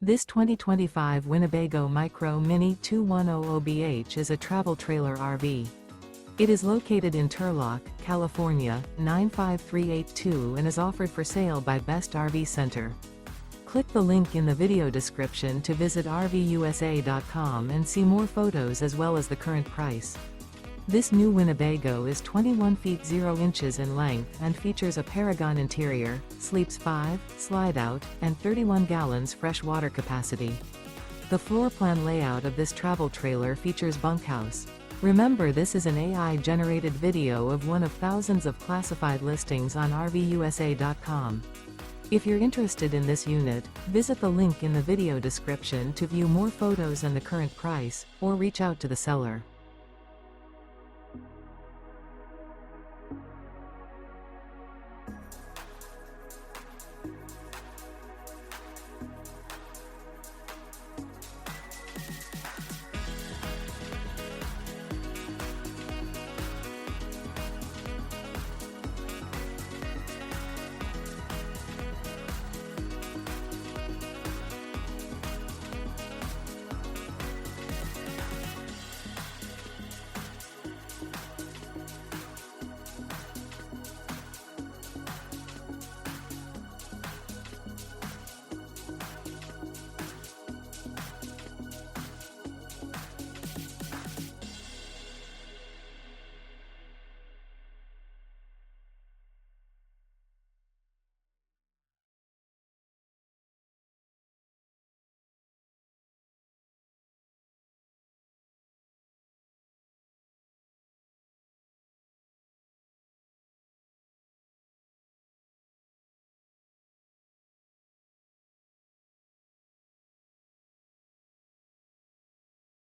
This 2025 Winnebago Micro Minnie 2100BH is a travel trailer RV. It is located in Turlock, California, 95382 and is offered for sale by Best RV Center. Click the link in the video description to visit RVUSA.com and see more photos as well as the current price. This new Winnebago is 21 feet 0 inches in length and features a Paragon interior, sleeps 5, slide-out, and 31 gallons fresh water capacity. The floor plan layout of this travel trailer features bunkhouse. Remember, this is an AI-generated video of one of thousands of classified listings on RVUSA.com. If you're interested in this unit, visit the link in the video description to view more photos and the current price, or reach out to the seller.